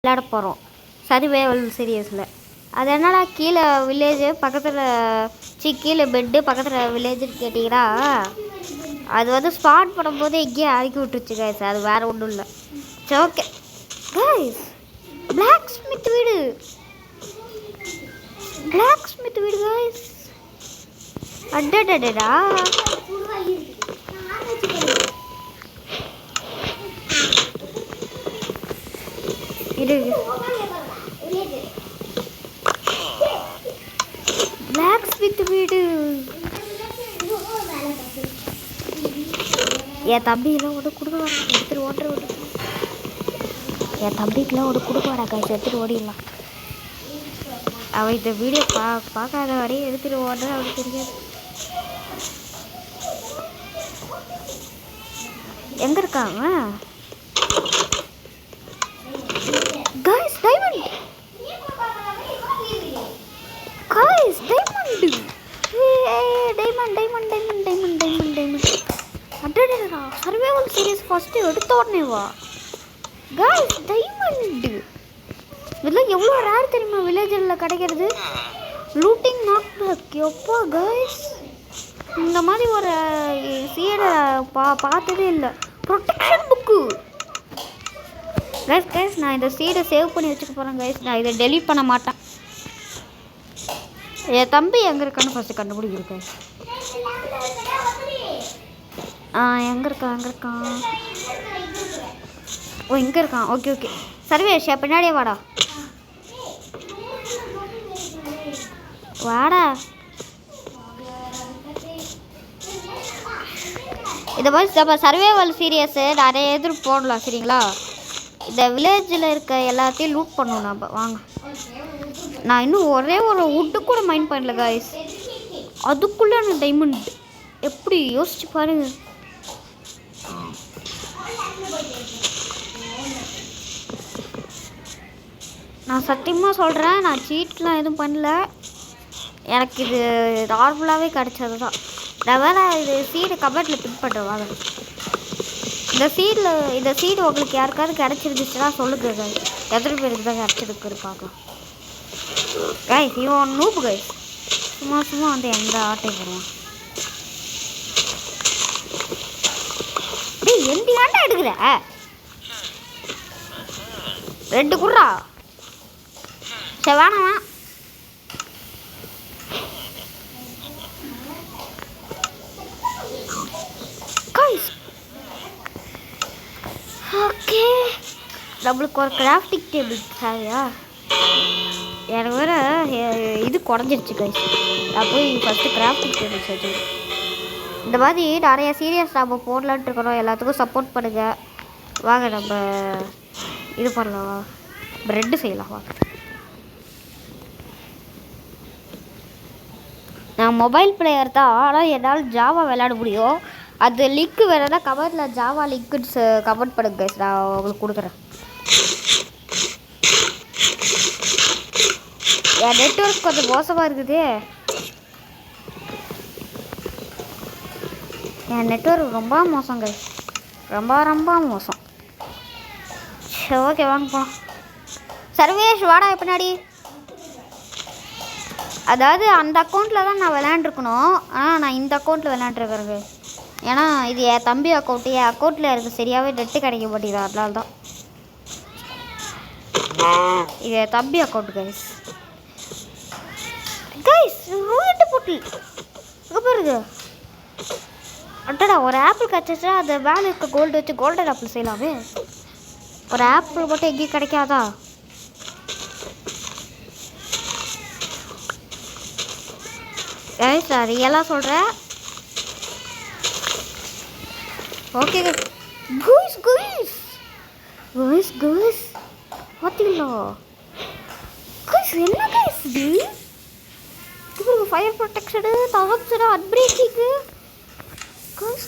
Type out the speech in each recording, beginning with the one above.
விளையாட போகிறோம் சர்வைவல் சீரியஸில். அது என்னடா கீழே வில்லேஜு பக்கத்தில் கீழே பெட்டு பக்கத்தில் வில்லேஜுன்னு கேட்டிங்கன்னா, அது வந்து ஸ்பாட் பண்ணும்போது எங்கேயே இறக்கி விட்டுருச்சு கைஸ். அது வேறு ஒன்றும் இல்லை. சரி ஓகே கைஸ், பிளாக் ஸ்மித் வீடு கைஸ். அடடடடா இது பிளாக் ஸ்மித் வீடு. என் தம்பியெல்லாம் ஒன்று கொடுக்க வரா, எடுத்துகிட்டு ஓட்டுற. என் தம்பிக்கெலாம் ஒன்று கொடுக்க வரா கைஸ், எடுத்துகிட்டு ஓடிடலாம். அவன் இந்த வீடியோ பார்க்காத வரையும் எடுத்துகிட்டு ஓடுற அவனுக்கு தெரியாது. எங்கே இருக்காங்க கைஸ்? Diamond guys, diamond. அடடா, சர்வைவல் சீரிஸ் ஃபஸ்ட்டு எடுத்த உடனே வா கைஸ். டைமண்ட் இதெல்லாம் எவ்வளோ ரேர் தெரியுமா வில்லேஜில் கிடைக்கிறது. லூட்டிங் நாக் பேக் எப்போ கைஸ், இந்த மாதிரி ஒரு சீடை பார்த்ததே இல்லை. Protection book guys. நான் இந்த சீடை சேவ் பண்ணி வச்சுக்க போகிறேன் கைஸ். நான் இதை டெலீட் பண்ண மாட்டேன். என் தம்பி எங்கே இருக்கான்னு ஃபஸ்ட்டு கண்டுபிடிக்கிறேன். எங்கே இருக்கான்? ஓ இங்கே இருக்கான். ஓகே சர்வேஷ் பின்னாடியே வாடா. இதை மாதிரி நம்ம சர்வைவல் சீரியஸு நிறைய எதிர் போடலாம் சரிங்களா. இந்த வில்லேஜில் இருக்க எல்லாத்தையும் லூட் பண்ணணும் நம்ம. வாங்க, நான் இன்னும் ஒரே ஒரு வுட்டு கூட மைண்ட் பண்ணல கைஸ். அதுக்குள்ளே நான் டைமண்ட் எப்படி யோசிச்சு பாருங்க. நான் சத்தியமாக சொல்கிறேன், நான் சீட்லாம் எதுவும் பண்ணல. எனக்கு இது நார்மலாகவே கிடச்சது தான். நான் வேறு இது சீடு கமெண்ட்டில் பிக் பண்ணுறேன். வாங்க, இந்த சீடு உங்களுக்கு யாருக்காவது கிடச்சிருந்துச்சுன்னா சொல்லுங்க கைஸ். எத்தனை பேருக்கு தான் கிடச்சிருக்குன்னு பார்க்கலாம் கைஸ். இவன் நூப்பு கைஸ், சும்மா வந்து எந்த ஆட்டையும் போடுவான். டேய் எந்த ஆட்டை எடுக்கிற? 2 குர்ரா. சரி வேணாம். ஓகே, நம்மளுக்கு ஒரு கிராஃப்டிங் டேபிள் சாரியா. எனக்கு வேறு இது குறைஞ்சிருச்சு கைஸ். நான் போய் ஃபஸ்ட்டு கிராஃப்டிங் டேபிள் வச்சு இந்த மாதிரி நிறைய சீரியஸ் நம்ம போடலான்ட்டு இருக்கிறோம். எல்லாத்துக்கும் சப்போர்ட் பண்ணுங்கள். வாங்க நம்ம இது பண்ணலாம், ப்ரெட்டு செய்யலாம். வாங்க, நான் மொபைல் பிளேயர் தான், ஆனால் என்னால் ஜாவா விளையாட முடியும். அது லிங்க்கு வேணுன்னா கமெண்ட்டில் ஜாவா லிங்க்குன்னு கமெண்ட் பண்ணுங்க கைஸ், நான் உங்களுக்கு கொடுக்குறேன். என் நெட்வொர்க் கொஞ்சம் மோசமாக இருக்குது. என் நெட்வொர்க் ரொம்ப மோசம் கைஸ், ரொம்ப மோசம். சரி ஓகே வாங்க போகலாம். சர்வேஷ் வாடா பின்னாடி. அதாவது அந்த அக்கௌண்ட்டில் தான் நான் விளையாண்டுருக்கணும், ஆனால் நான் இந்த அக்கௌண்ட்டில் விளையாண்டுருக்கிறேங்க. ஏன்னா இது என் தம்பி அக்கௌண்ட்டு. என் அக்கௌண்ட்டில் எனக்கு சரியாகவே நெட்டு கிடைக்க மாட்டேங்குது, அதனால தான். இது என் தம்பி அக்கௌண்ட் கைஸ். ரூட்டு பொட்டில் இங்கே பாருங்க. அட்டடா, ஒரு ஆப்பிள் கிடச்சிச்சா அந்த மேலே இருக்க கோல்டு வச்சு கோல்டன் ஆப்பிள் செய்யலாமே. ஒரு ஆப்பிள் மட்டும் எங்கேயும் கிடைக்காதா? கைஸ் நான் ரியலாக சொல்கிறேன். ஓகே கைஸ் பார்த்தீங்களா கைஸ்? என்ன கைஸ் இது? ஃபயர் ப்ரொடெக்ஷனு, தவக்ஸனு, அன்பிரேக்கிங்கு கைஸ்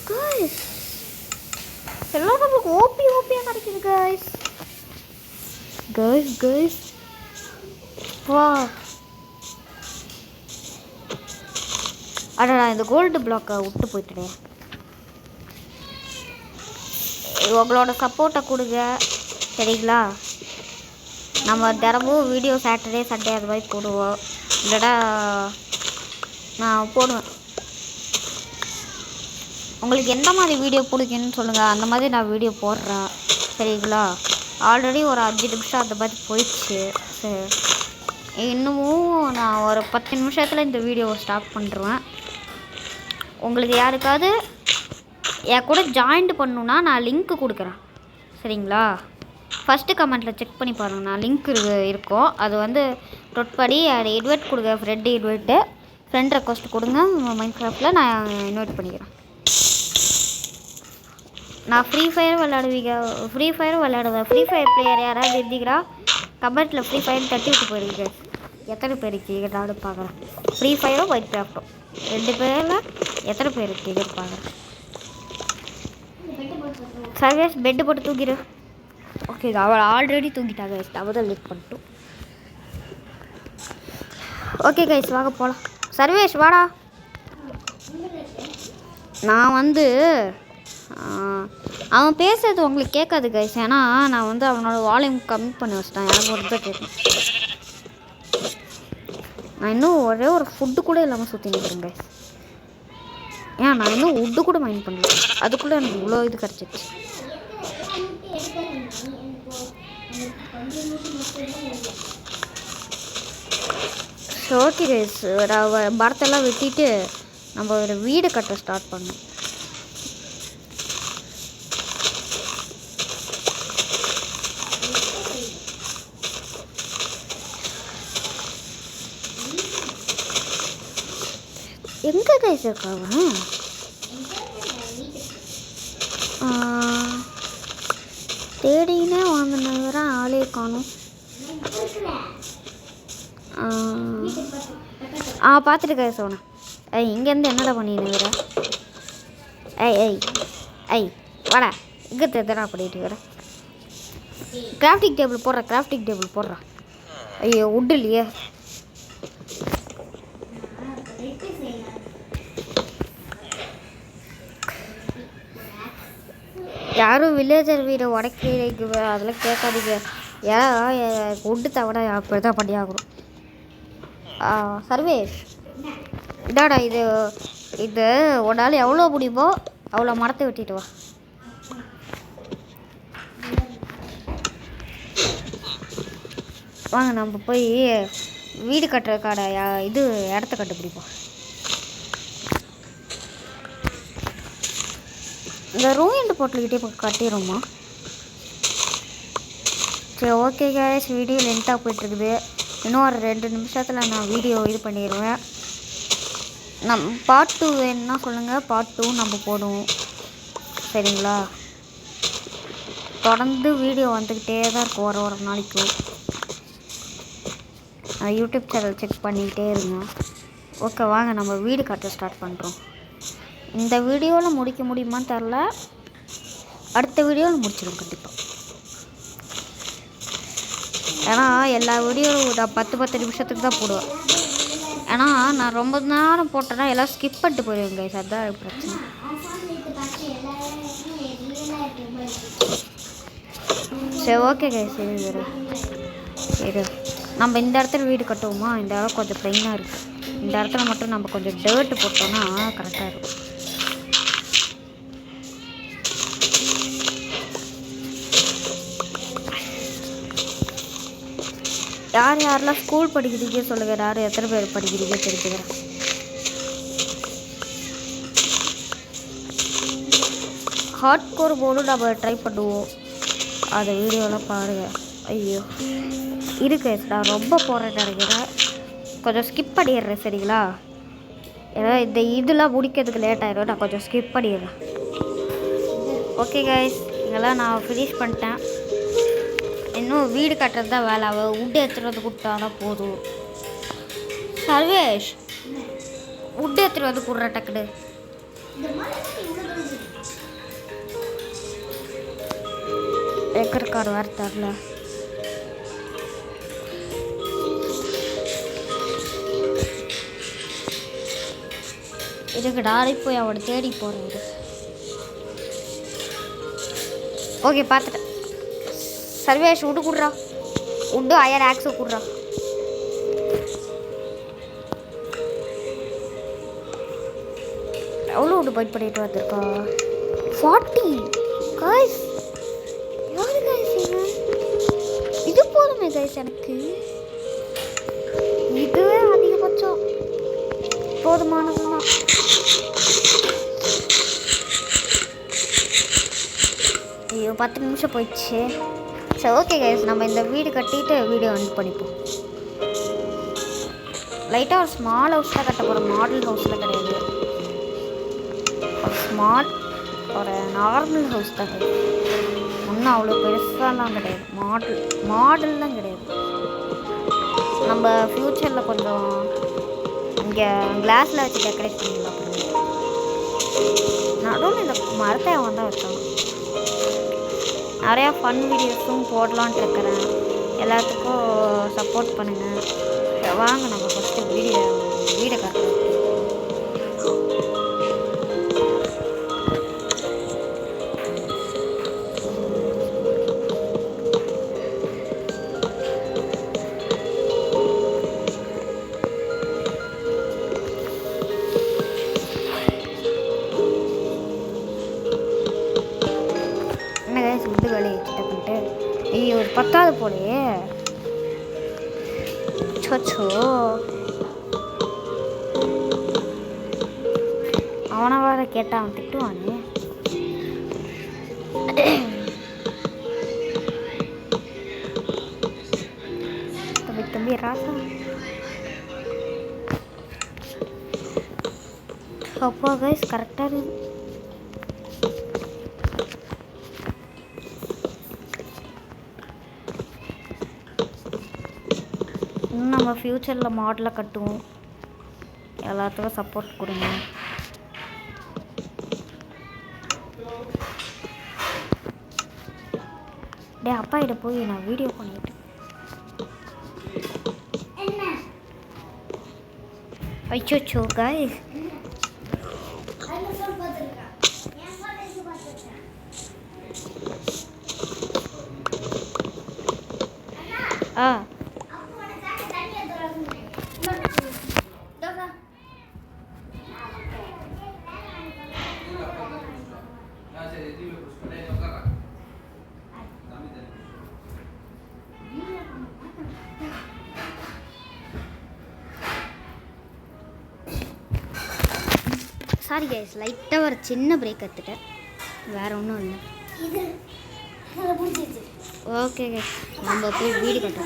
எல்லாம் நம்மளுக்கு ஓபியாக கிடைக்குது கைஸ். வா அடடா, இந்த கோல்டு பிளாக்கை விட்டு போயிட்டேன். உங்களோட சப்போர்ட்டை கொடுங்க சரிங்களா. நம்ம தினமும் வீடியோ சாட்டர்டே சண்டே அது மாதிரி போடுவோம். இல்லைடா நான் போடுவேன். உங்களுக்கு எந்த மாதிரி வீடியோ பிடிக்குன்னு சொல்லுங்கள், அந்த மாதிரி நான் வீடியோ போடுறேன். சரிங்களா? ஆல்ரெடி ஒரு 5 நிமிஷம் அந்த மாதிரி போயிடுச்சு. சரி, இன்னமும் நான் ஒரு 10 நிமிஷத்தில் இந்த வீடியோவை ஸ்டார்ட் பண்ணுறேன். உங்களுக்கு யாருக்காவது என் கூட ஜாயின்ட் பண்ணணுன்னா நான் லிங்க்கு கொடுக்குறேன். சரிங்களா? ஃபஸ்ட்டு கமெண்ட்டில் செக் பண்ணி பாருங்கள், நான் லிங்க் இருக்கும். அது வந்து தொட்படி அது இன்வைட் கொடுங்க, ஃப்ரெண்ட் ரெக்வஸ்ட் கொடுங்க. மைண்ட் கிராஃப்டில் நான் இன்வைட் பண்ணிக்கிறேன். நான் ஃப்ரீ ஃபயர் விளையாடுவேன். ஃப்ரீ ஃபயர் பிளேயர் யாராவது இருந்தீங்கன்னா கமெண்ட்டில் ஃப்ரீ ஃபயர் தட்டி விட்டு போயிருக்கீங்க. எத்தனை பேர் இருக்கீங்க நானும் பார்க்குறேன். ஃப்ரீ ஃபயரும் மைண்ட் கிராஃப்டும் 2 பேரில் எத்தனை பேர் இருக்கீங்கன்னு பார்க்குறேன். சர்வேஷ் பெட்டு போட்டு தூங்கிடு. ஓகே, அவள் ஆல்ரெடி தூங்கிட்டாங்க. அவள் தான் லேட் பண்ணிட்டோம். ஓகே கைஸ், வாங்க போகலாம். சர்வேஷ் வாடா. நான் வந்து அவன் பேசுறது உங்களுக்கு கேட்காது கைஸ், ஏன்னா நான் வந்து அவனோட வால்யூம் கம்மி பண்ணி வச்சிட்டேன். எனக்கு ஒரு தான் கேட்கும். நான் இன்னும் ஒரே ஒரு ஃபுட்டு கூட இல்லாமல் சுற்றி நிற்கிறேன் கைஸ். ஏன் நான் இன்னும் உட்டு கூட மைண்ட் பண்ணல, அதுக்குள்ளே எனக்கு இவ்வளோ இது கிடச்சிச்சு. ஓகே கைஸ், மரத்தெல்லாம் வெட்டிட்டு நம்ம ஒரு வீடு கட்ட ஸ்டார்ட் பண்ணோம். எங்கே கைஸ் இருக்காங்க? தேடினே வாங்கினவர ஆளே காணும். பார்த்துட்டு கைஸ் அவனை. இங்கேருந்து என்னடா பண்ணிடுற? வாடா, இங்கே தெரிஞ்சா பண்ணிட்டு இருக்கிறேன். கிராஃப்டிங் டேபிள் போடுறா. ஐயோ உட்டு இல்லையே. யாரும் வில்லேஜர் வீடை உடைக்கிறீங்க அதெல்லாம் கேட்காதீங்க. ஏன்னா உட்டு தவிர அப்படி தான் பண்ணி ஆகணும். சர்வேஷ் இதாடா, இது உன்னால் எவ்வளோ முடியுமோ அவ்வளோ மரத்தை வெட்டிட்டு வா. வாங்க நம்ம போய் வீடு கட்டுறதுக்கான இடத்த கண்டுபிடிப்போம். இந்த ரூம் போட்டுக்கிட்டே இப்போ கட்டிடுமா? சரி, ஓகே கேஸ், வீடியோ லென்த்தாக போய்ட்டுருக்குது. இன்னும் ஒரு 2 நிமிஷத்தில் நான் வீடியோ இது பண்ணிடுவேன். பார்ட் 2 வேணுன்னா சொல்லுங்கள், பார்ட் 2 நம்ம போடுவோம். சரிங்களா? தொடர்ந்து வீடியோ வந்துக்கிட்டே தான் இருக்கும் ஒரு நாளைக்கு. யூடியூப் சேனல் செக் பண்ணிக்கிட்டே இருங்க. ஓகே, வாங்க நம்ம வீடு கட்ட ஸ்டார்ட் பண்ணுறோம். இந்த வீடியோவில் முடிக்க முடியுமான்னு தெரில, அடுத்த வீடியோவில் முடிச்சிடும் கண்டிப்பாக. ஏன்னா எல்லா வீடியோவும் நான் 10 நிமிஷத்துக்கு தான் போடுவேன். ஏன்னா நான் ரொம்ப நேரம் போட்டேன்னா எல்லாம் ஸ்கிப் பண்ணிட்டு போயிடுவேன் கைஸ், அதுதான் பிரச்சனை. சரி, ஓகே கைஸ், சரி நம்ம இந்த இடத்துல வீடு கட்டுவோமா? இந்த இடம் கொஞ்சம் ப்ளைனாக இருக்குது. இந்த இடத்துல மட்டும் நம்ம கொஞ்சம் டர்ட்டு போட்டோன்னா கரெக்டாக இருக்கும். யாரெல்லாம் ஸ்கூல் படிக்கிறீங்க சொல்லுங்கள். யார் எத்தனை பேர் படிக்கிறீங்க தெரிஞ்சுக்கிறேன். ஹார்ட் கோர் போர்டு நம்ம ட்ரை பண்ணுவோம். அதை வீடியோலாம் பாருங்கள். ஐயோ இருக்கு, நான் ரொம்ப போகிறேன்னு நினைக்கிறேன். கொஞ்சம் ஸ்கிப் பண்ணிடுறேன் சரிங்களா? ஏன்னா இந்த இதெல்லாம் முடிக்கிறதுக்கு லேட் ஆகிடும், நான் கொஞ்சம் ஸ்கிப் பண்ணிடுறேன். ஓகே கைஸ், இதெல்லாம் நான் ஃபினிஷ் பண்ணிட்டேன். இன்னும் வீடு கட்டுறது தான் வேலை. அவள் உட்டு எடுத்துகிட்டு வந்து கொடுத்தானா போதும். சர்வேஷ் உட்டு எடுத்துகிட்டு வந்து கொடுற டக்குனு. ஏக்கர் வேறு தரல. இதுக்கு டாரி போய் அவனை தேடி போகிறேன். ஓகே, பார்த்துட்டேன். சர்வேஷ் விட்டு கொடுறா. உண்டு 1000 ஆக்ஸை கூடுறா. எவ்வளோ உண்டு பைட் பண்ணிட்டு வந்திருக்கா? 40 கைஸ். யாரு கைஸ் இது போதுமே கைஸ். எனக்கு இதுவே அதிகபட்சம் போதுமானதுதான். ஐயோ 10 நிமிஷம் போயிடுச்சு. சரி ஓகே கைஸ், நம்ம இந்த வீடு கட்டிட்டு வீடியோ வந்து பண்ணிப்போம். லைட்டாக ஒரு ஸ்மால் ஹவுஸ் தான் கட்ட போகிறோம். மாடல் ஹவுஸில் கிடையாது, ஒரு ஸ்மால் ஒரு நார்மல் ஹவுஸ் தான். ஒன்றும் அவ்வளோ பெருசாலாம் கிடையாது. மாடல்லாம் கிடையாது. நம்ம ஃப்யூச்சரில் கொஞ்சம் இங்கே கிளாஸில் வச்சு டெக்கரேட் பண்ணிடலாம். நடுவில் இந்த மரத்தை அவன் தான் வச்சான். நிறையா ஃபன் வீடியோஸும் போடலான்ட்டு இருக்கிறேன். எல்லாத்துக்கும் சப்போர்ட் பண்ணுங்கள். வாங்க நம்ம ஃபஸ்ட்டு வீடை காட்டுறோம். சுண்டு வேலையை கிட்ட ஐயோ ஒரு 10வது போலையே. சோச்சோ அவனை வேற கேட்டா அவன் திட்டுவானே. தம்பி ராசா அப்பா கைஸ் கரெக்டாக இருக்கு. இன்னும் நம்ம ஃப்யூச்சரில் மாடலை கட்டுவோம். எல்லாத்துக்கும் சப்போர்ட் கொடுங்க. டே அப்பா கிட்ட போய் நான் வீடியோ பண்ணிட்டு அச்சோ கைஸ். சாரி கைஸ், லைட்டாக ஒரு சின்ன பிரேக் எடுத்துட்டேன், வேறு ஒன்றும் இல்லை. ஓகே கைஸ், நம்ம போய் வீடு கட்ட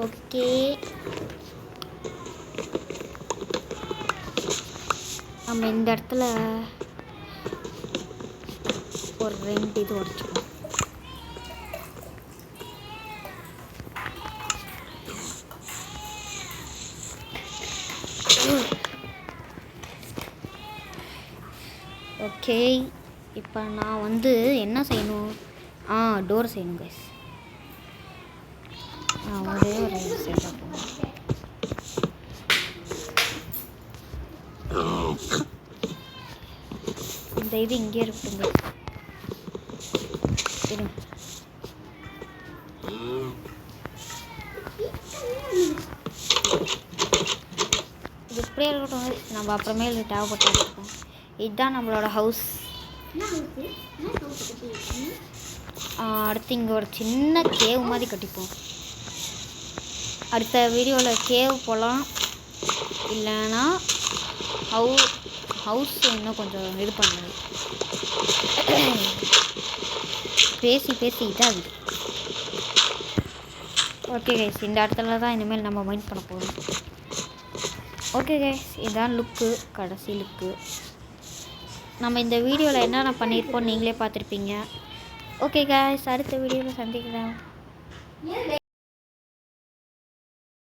ஓகே. நம்ம இந்த இடத்துல ஒரு 2 இது உடச்சிக்கணும். ஓகே, இப்போ நான் வந்து என்ன செய்யணும்? டோர் செய்யணும் கைஸ். ஒரே ஒரு செட்டாக போகணும். இந்த இது இங்கே இருக்குங்க. இது இப்படியே இருக்கட்டும், நம்ம அப்புறமேல் தேவைப்பட்டு இருக்கோம். இதுதான் நம்மளோட ஹவுஸ். அடுத்து இங்கே ஒரு சின்ன கேவ் மாதிரி கட்டிப்போம். அடுத்த வீடியோவில் கேவ் போகலாம், இல்லைன்னா ஹவுஸ் இன்னும் கொஞ்சம் இது பண்ணுது. பேசி இதாகுது. ஓகே கைஸ், இந்த இடத்துல தான் இனிமேல் நம்ம மைண்ட் பண்ண போகிறோம். ஓகே கைஸ், இதுதான் லுக்கு, கடைசி லுக்கு. நம்ம இந்த வீடியோவில் என்னென்ன பண்ணியிருப்போம் நீங்களே பார்த்துருப்பீங்க. ஓகே கைஸ், அடுத்த வீடியோவில் சந்திக்கிறேன்.